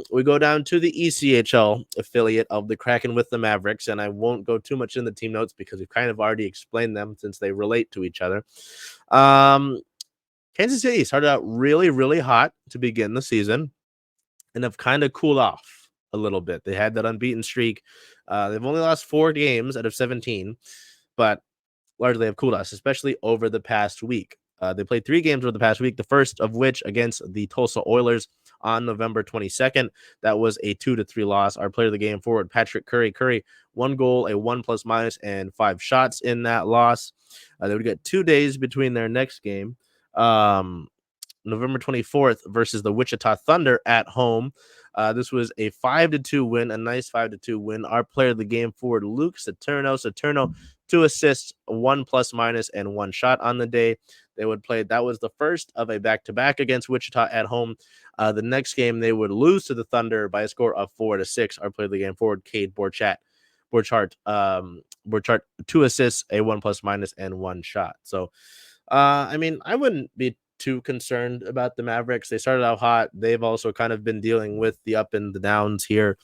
We go down to the ECHL affiliate of the Kraken with the Mavericks, and I won't go too much in the team notes because we've kind of already explained them since they relate to each other. Um, Kansas City started out really, really hot to begin the season and have kind of cooled off a little bit. They had that unbeaten streak. They've only lost 4 games out of 17, but largely have cooled us, especially over the past week. They played 3 games over the past week, the first of which against the Tulsa Oilers on November 22nd. That was a 2-3 loss. Our player of the game forward, Patrick Curry. Curry, 1 goal, a 1 plus minus, and 5 shots in that loss. They would get 2 days between their next game. November 24th versus the Wichita Thunder at home. This was a 5-2 win, a nice 5-2 win. Our player of the game forward, Luke Saturno. Saturno, 2 assists, 1 plus minus, and 1 shot on the day. They would play. That was the first of a back-to-back against Wichita at home. The next game, they would lose to the Thunder by a score of 4-6. Our player of the game forward, Cade Borchardt, 2 assists, a 1 plus minus, and 1 shot. So, I mean, I wouldn't be too concerned about the Mavericks. They started out hot. They've also kind of been dealing with the up and the downs here.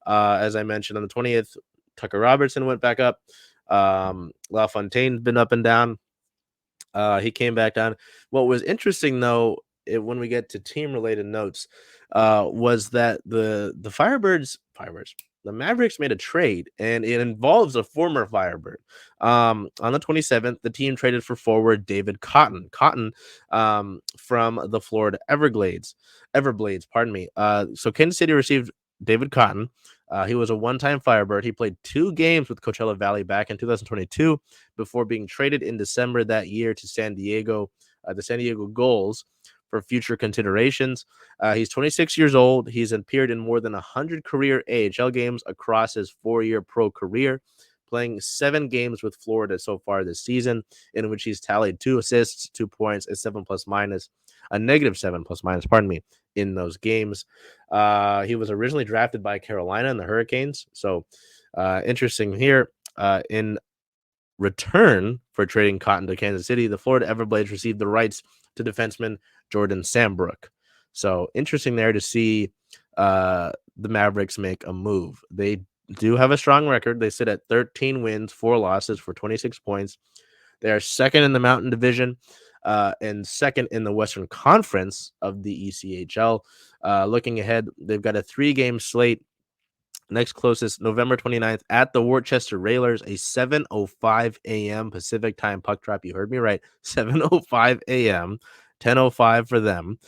As I mentioned, on the 20th, Tucker Robertson went back up. LaFontaine's been up and down. He came back down. What was interesting, though, when we get to team-related notes, was that the Firebirds, the Mavericks made a trade, and it involves a former Firebird. On the 27th, the team traded for forward David Cotton. From the Florida Everblades, pardon me. So Kansas City received David Cotton. He was a one-time Firebird. He played 2 games with Coachella Valley back in 2022 before being traded in December that year to San Diego, the San Diego Gulls, for future considerations. He's 26 years old. He's appeared in more than 100 career AHL games across his 4-year pro career, playing 7 games with Florida so far this season, in which he's tallied 2 assists, 2 points, a 7 plus minus, a negative 7 plus minus, in those games. He was originally drafted by Carolina and the Hurricanes. So interesting here. In return for trading Cotton to Kansas City, the Florida Everblades received the rights to defenseman Jordan Sambrook. So interesting there to see the Mavericks make a move. They do have a strong record. They sit at 13 wins, 4 losses for 26 points. They are second in the Mountain Division and second in the Western Conference of the ECHL. Looking ahead, they've got a 3-game slate. Next closest, November 29th at the Worcester Railers, a 7:05 a.m. Pacific time puck drop. You heard me right, 7:05 a.m., 10:05 for them.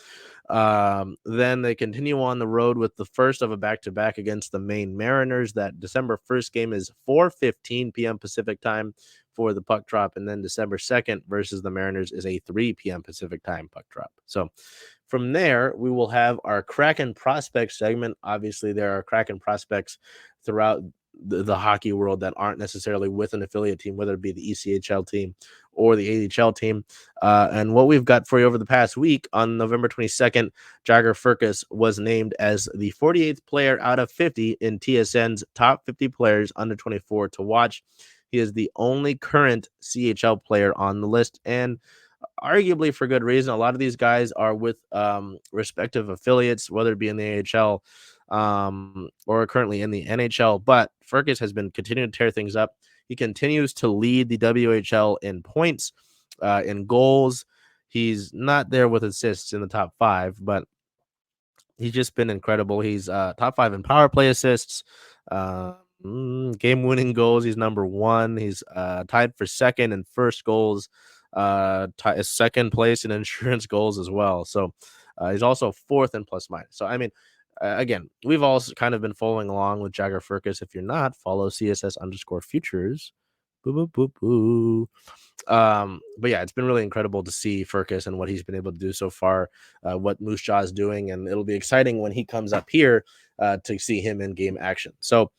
Then they continue on the road with the first of a back-to-back against the Maine Mariners. That December 1st game is 4:15 p.m. Pacific time for the puck drop, and then December 2nd versus the Mariners is a 3 p.m. Pacific time puck drop. So from there, we will have our Kraken prospect segment. Obviously, there are Kraken prospects throughout the hockey world that aren't necessarily with an affiliate team, whether it be the ECHL team or the AHL team. And what we've got for you over the past week, on November 22nd, Jagger Firkus was named as the 48th player out of 50 in TSN's top 50 players under 24 to watch. He is the only current CHL player on the list, and arguably for good reason. A lot of these guys are with respective affiliates, whether it be in the AHL or currently in the NHL. But Firkus has been continuing to tear things up. He continues to lead the WHL in points, in goals. He's not there with assists in the top 5, but he's just been incredible. He's top 5 in power play assists, game-winning goals. He's number 1. He's tied for second in first goals, second place in insurance goals as well. So he's also 4th in plus minus. So, I mean, again, we've all kind of been following along with Jagger Firkus. If you're not, follow CSS_futures. Boo, boo, boo, boo. But yeah, it's been really incredible to see Firkus and what he's been able to do so far, what Moose Jaw is doing, and it'll be exciting when he comes up here to see him in game action. So